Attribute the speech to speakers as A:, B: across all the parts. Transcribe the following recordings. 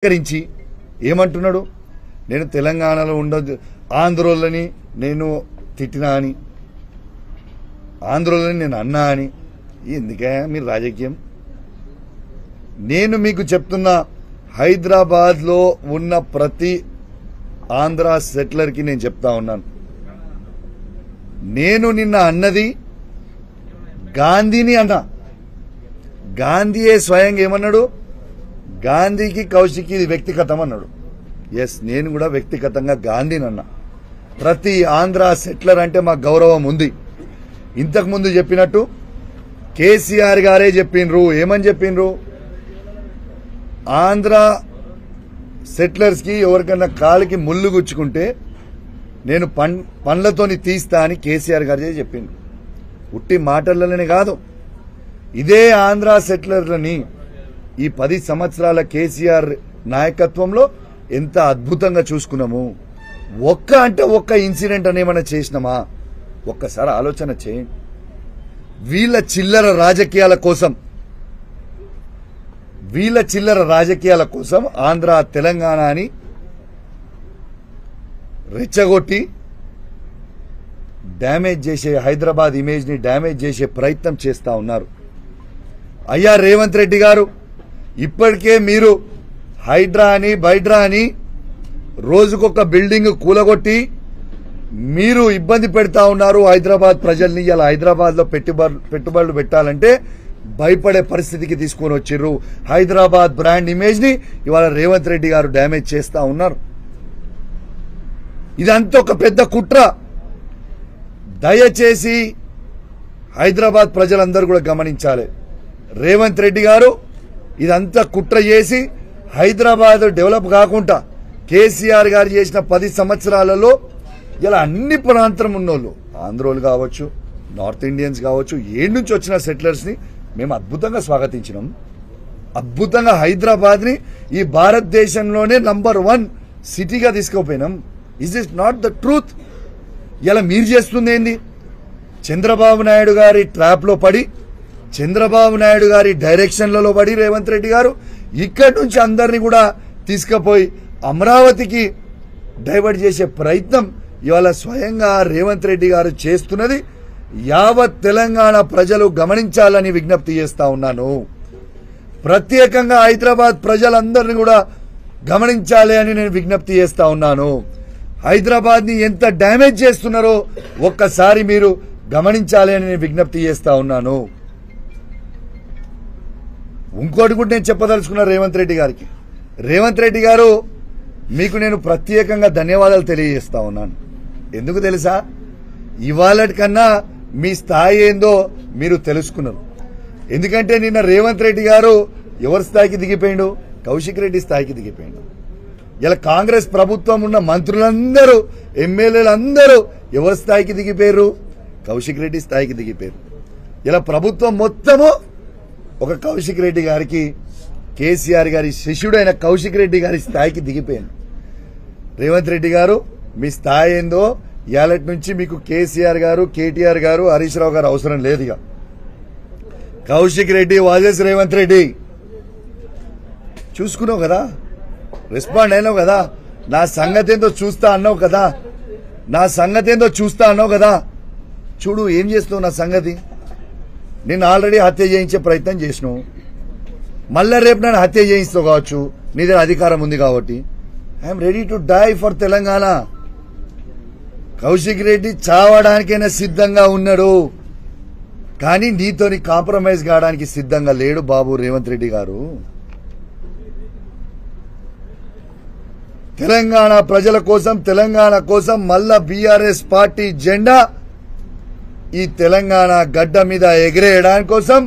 A: కరించి ఏమంటున్నాడు? నేను తెలంగాణలో ఉండదు, ఆంధ్రోళ్ళని నేను తిట్టినా అని, ఆంధ్రోళ్ళని నేను అన్నా అని. ఎందుకే మీరు రాజకీయం? నేను మీకు చెప్తున్నా, హైదరాబాద్లో ఉన్న ప్రతి ఆంధ్ర సెటిలర్కి నేను చెప్తా ఉన్నాను, నేను నిన్న అన్నది గాంధీని అన్నా. గాంధీయే స్వయంగా ఏమన్నాడు? గాంధీకి కౌశిక్కి ఇది వ్యక్తిగతం అన్నాడు. ఎస్, నేను కూడా వ్యక్తిగతంగా గాంధీని అన్నా. ప్రతి ఆంధ్ర సెటిలర్ అంటే మాకు గౌరవం ఉంది. ఇంతకుముందు చెప్పినట్టు కేసీఆర్ గారే చెప్పిండ్రు. ఏమని చెప్పిండ్రు? ఆంధ్ర సెటిలర్స్కి ఎవరికన్నా కాలికి ముళ్ళు గుచ్చుకుంటే నేను పండ్లతోని తీస్తా అని కేసీఆర్ గారే చెప్పిండ్రు. ఉట్టి మాటలనే కాదు, ఇదే ఆంధ్ర సెటిలర్లని ఈ 10 సంవత్సరాల కేసీఆర్ నాయకత్వంలో ఎంత అద్భుతంగా చూసుకున్నాము. ఒక్క ఇన్సిడెంట్ అనేమన్నా చేసినామా? ఒక్కసారి ఆలోచన చేయండి. వీళ్ళ చిల్లర రాజకీయాల కోసం ఆంధ్ర తెలంగాణ అని రెచ్చగొట్టి డ్యామేజ్ చేసే, హైదరాబాద్ ఇమేజ్ ని డ్యామేజ్ చేసే ప్రయత్నం చేస్తా ఉన్నారు. అయ్యా రేవంత్ రెడ్డి గారు, ఇప్పటికే మీరు హైడ్రా అని బైడ్రా అని రోజుకొక బిల్డింగ్ కూలగొట్టి మీరు ఇబ్బంది పెడతా ఉన్నారు హైదరాబాద్ ప్రజల్ని. ఇలా హైదరాబాద్ లో పెట్టుబడులు పెట్టాలంటే భయపడే పరిస్థితికి తీసుకొని వచ్చిర్రు. హైదరాబాద్ బ్రాండ్ ఇమేజ్ ని ఇవాళ రేవంత్ రెడ్డి గారు డ్యామేజ్ చేస్తా ఉన్నారు. ఇదంతా ఒక పెద్ద కుట్ర. దయచేసి హైదరాబాద్ ప్రజలందరూ కూడా గమనించాలి. రేవంత్ రెడ్డి గారు ఇదంతా కుట్ర చేసి హైదరాబాద్ డెవలప్ కాకుండా కేసీఆర్ గారు చేసిన 10 సంవత్సరాలలో ఇలా అన్ని ప్రాంతం ఉన్నోళ్ళు, ఆంధ్రోలు కావచ్చు, నార్త్ ఇండియన్స్ కావచ్చు, ఏడు నుంచి వచ్చిన సెటిలర్స్ ని మేము అద్భుతంగా స్వాగతించినాం. అద్భుతంగా హైదరాబాద్ ని ఈ భారతదేశంలోనే నంబర్ 1 సిటీగా తీసుకుపోయినాం. Is this not the truth? ఇలా మీరు చేస్తుంది ఏంది? చంద్రబాబు నాయుడు గారి ట్రాప్ లో పడి, చంద్రబాబు నాయుడు గారి డైరెక్షన్లలో పడి రేవంత్ రెడ్డి గారు ఇక్కడి నుంచి అందరినీ కూడా తీసుకుపోయి అమరావతికి డైవర్ట్ చేసే ప్రయత్నం ఇవాళ స్వయంగా రేవంత్ రెడ్డి గారు చేస్తున్నది యావత్ తెలంగాణ ప్రజలు గమనించాలని విజ్ఞప్తి చేస్తా ఉన్నాను. ప్రత్యేకంగా హైదరాబాద్ ప్రజలందరినీ కూడా గమనించాలి అని నేను విజ్ఞప్తి చేస్తా ఉన్నాను. హైదరాబాద్ ని ఎంత డ్యామేజ్ చేస్తున్నారో ఒక్కసారి మీరు గమనించాలి అని నేను విజ్ఞప్తి చేస్తా ఉన్నాను. ఇంకోటి కూడా నేను చెప్పదలుచుకున్నా రేవంత్ రెడ్డి గారికి. రేవంత్ రెడ్డి గారు, మీకు నేను ప్రత్యేకంగా ధన్యవాదాలు తెలియజేస్తా ఉన్నాను. ఎందుకు తెలుసా? ఇవాళటి కన్నా మీ స్థాయి ఏందో మీరు తెలుసుకున్నారు. ఎందుకంటే నిన్న రేవంత్ రెడ్డి గారు ఎవరి స్థాయికి దిగిపోయిండు? కౌశిక్ రెడ్డి స్థాయికి దిగిపోయిండు. ఇలా కాంగ్రెస్ ప్రభుత్వం ఉన్న మంత్రులందరూ, ఎమ్మెల్యేలందరూ ఎవరి స్థాయికి దిగిపోయారు? కౌశిక్ రెడ్డి స్థాయికి దిగిపోయారు. ఇలా ప్రభుత్వం మొత్తము ఒక కౌశిక్ రెడ్డి గారికి, కేసీఆర్ గారి శిష్యుడైన కౌశిక్ రెడ్డి గారి స్థాయికి దిగిపోయాను. రేవంత్ రెడ్డి గారు, మీ స్థాయి ఏందో ఇవాళటి నుంచి మీకు కేసీఆర్ గారు, కేటీఆర్ గారు, హరీష్ రావు గారు అవసరం లేదు. ఇక కౌశిక్ రెడ్డి వాజెస్ రేవంత్ రెడ్డి. చూసుకున్నావు కదా, రెస్పాండ్ అయినావు కదా, నా సంగతి ఏందో చూస్తా అన్నావు కదా, చూడు ఏం చేస్తున్నావు నా సంగతి. నేను ఆల్రెడీ హత్య చేయించే ప్రయత్నం చేసినావు, మళ్ళా రేపు నన్ను హత్య చేయిస్తావు కావచ్చు, నీ దగ్గర అధికారం ఉంది కాబట్టి. I'm ready to die for Telangana. Kaushik Reddy చావడానికైనా సిద్ధంగా ఉన్నాడు, కానీ నీతోని కాంప్రమైజ్ కావడానికి సిద్ధంగా లేడు బాబు రేవంత్ రెడ్డి గారు. తెలంగాణ ప్రజల కోసం, తెలంగాణ కోసం మళ్ళా బీఆర్ఎస్ పార్టీ జెండా ఈ తెలంగాణ గడ్డ మీద ఎగిరేయడానికి కోసం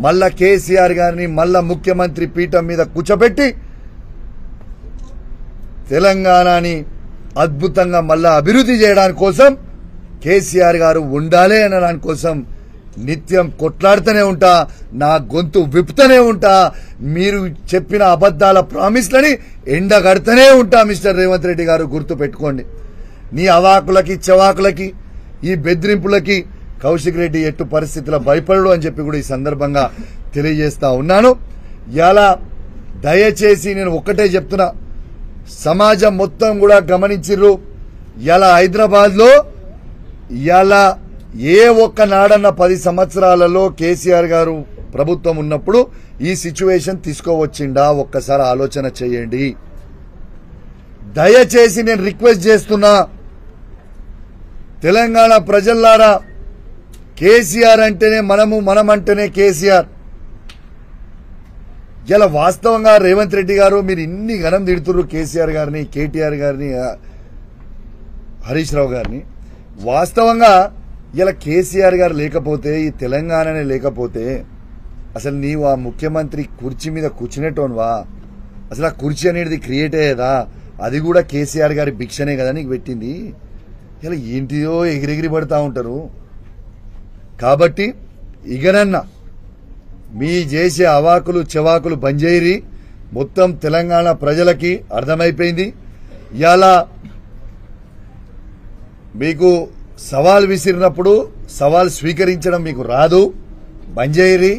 A: మళ్ళా కేసీఆర్ గారిని మళ్ళా ముఖ్యమంత్రి పీఠం మీద కూర్చోబెట్టి తెలంగాణని అద్భుతంగా మళ్ళా అభివృద్ధి చేయడానికి కోసం కేసీఆర్ గారు ఉండాలి అనడానికి కోసం నిత్యం కొట్లాడుతూనే ఉంటా, నా గొంతు విప్పుతూనే ఉంటా, మీరు చెప్పిన అబద్దాల ప్రామిస్లని ఎండగడుతూనే ఉంటా. మిస్టర్ రేవంత్ రెడ్డి గారు, గుర్తు పెట్టుకోండి. నీ అవాకులకి చవాకులకి ఈ బెదిరింపులకి కౌశిక్ రెడ్డి ఎట్టు పరిస్థితుల్లో భయపడడు అని చెప్పి కూడా ఈ సందర్భంగా తెలియజేస్తా ఉన్నాను. ఇలా దయచేసి నేను ఒక్కటే చెప్తున్నా, సమాజం మొత్తం కూడా గమనించిర్రు. ఇలా హైదరాబాద్లో ఇలా ఏ ఒక్క నాడన్న 10 సంవత్సరాలలో కేసీఆర్ గారు ప్రభుత్వం ఉన్నప్పుడు ఈ సిచ్యువేషన్ తీసుకోవచ్చిండా? ఒక్కసారి ఆలోచన చేయండి. దయచేసి నేను రిక్వెస్ట్ చేస్తున్నా, తెలంగాణ ప్రజల్లారా, కేసీఆర్ అంటేనే మనం అంటేనే కేసీఆర్. ఇలా వాస్తవంగా రేవంత్ రెడ్డి గారు మీరు ఇన్ని ఘనం తిడుతున్నారు కేసీఆర్ గారిని, కేటీఆర్ గారిని, హరీష్ రావు గారిని. వాస్తవంగా ఇలా కేసీఆర్ గారు లేకపోతే, ఈ తెలంగాణనే లేకపోతే అసలు నీవు ఆ ముఖ్యమంత్రి కుర్చీ మీద కూర్చునేటోన్వా? అసలు ఆ కుర్చీ అనేది క్రియేట్ అయ్యేదా? అది కూడా కేసీఆర్ గారి భిక్షనే కదా నీకు పెట్టింది. ఇలా ఏంటిదో ఎగిరెగిరి పడతా ఉంటారు. కాబట్టి ఇగనన్నా మీ చేసే అవాకులు చెవాకులు బంజేరి మొత్తం తెలంగాణ ప్రజలకి అర్థమైపోయింది. ఇలా మీకు సవాల్ విసిరినప్పుడు సవాల్ స్వీకరించడం మీకు రాదు. బంజేరి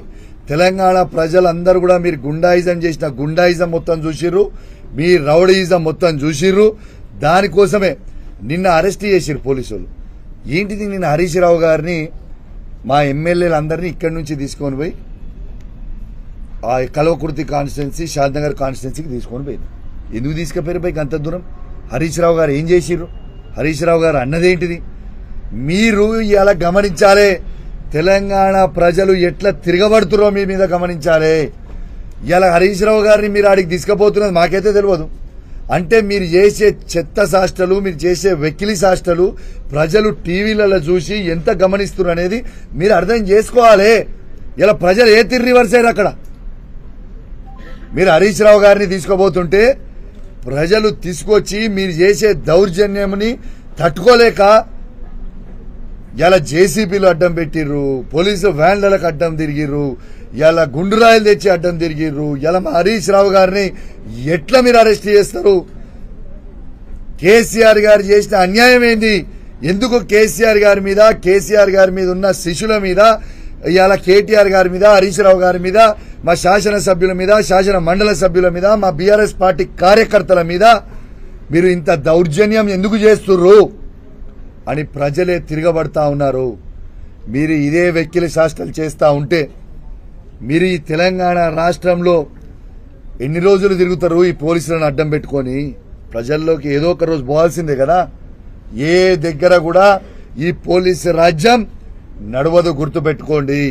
A: తెలంగాణ ప్రజలందరూ కూడా మీరు గుండాయిజం చేసిన గుండాయిజం మొత్తం చూసిర్రు, మీ రౌడీయిజం మొత్తం చూసిర్రు. దానికోసమే నిన్న అరెస్ట్ చేసిర్రు పోలీసులు. ఏంటిది, నిన్న హరీష్ రావు గారిని మా ఎమ్మెల్యేలందరినీ ఇక్కడి నుంచి తీసుకొని పోయి ఆ కల్వకుర్తి కాన్స్టిట్యున్సీ, షాద్నగర్ కాన్స్టిట్యున్సీకి తీసుకొని పోయింది. ఎందుకు తీసుకుపోయారు పైకి అంత దూరం? హరీష్ రావు గారు ఏం చేసిర్రు? హరీష్ రావు గారు అన్నదేంటిది? మీరు ఇలా గమనించాలి. తెలంగాణ ప్రజలు ఎట్లా తిరగబడుతురో మీ మీద గమనించాలి. ఇలా హరీష్ రావు గారిని మీరు ఆడికి తీసుకుపోతున్నది మాకైతే తెలియదు. అంటే మీరు చేసే చెత్త శాస్త్రాలు, మీరు చేసే వెకిలి శాస్త్రాలు ప్రజలు టీవీలలో చూసి ఎంత గమనిస్తున్నారు అనేది మీరు అర్థం చేసుకోవాలి. ఇలా ప్రజలు ఏ తిరిగి రివర్స్ అయ్యారు అక్కడ. మీరు హరీష్ రావు గారిని తీసుకోబోతుంటే ప్రజలు తీసుకొచ్చి మీరు చేసే దౌర్జన్యంని తట్టుకోలేక ఇలా జేసీబీలు అడ్డం పెట్టిర్రు, పోలీసు వ్యాన్లకు అడ్డం తిరిగిర్రు, ఇలా గుండురాయిలు తెచ్చి అడ్డం తిరిగిర్రు. ఇలా మా హరీష్ రావు గారిని ఎట్లా మీరు అరెస్ట్ చేస్తారు? కేసీఆర్ గారు చేసిన అన్యాయం ఏంది? ఎందుకు కేసీఆర్ గారి మీద ఉన్న శిష్యుల మీద, ఇలా కేటీఆర్ గారి మీద, హరీష్ రావు గారి మీద, మా శాసనసభ్యుల మీద, శాసన మండలి సభ్యుల మీద, మా బీఆర్ఎస్ పార్టీ కార్యకర్తల మీద మీరు ఇంత దౌర్జన్యం ఎందుకు చేస్తుర్రు అని ప్రజలే తిరగబడతా ఉన్నారు. మీరు ఇదే వెక్కిలి శాస్త్రాలు చేస్తూ ఉంటే మీరు ఈ తెలంగాణ రాష్ట్రంలో ఎన్ని రోజులు తిరుగుతారు ఈ పోలీసులను అడ్డం పెట్టుకొని? ప్రజల్లోకి ఏదో ఒక రోజు పోవాల్సిందే కదా. ఏ దగ్గర కూడా ఈ పోలీసు రాజ్యం నడవదు, గుర్తుపెట్టుకోండి.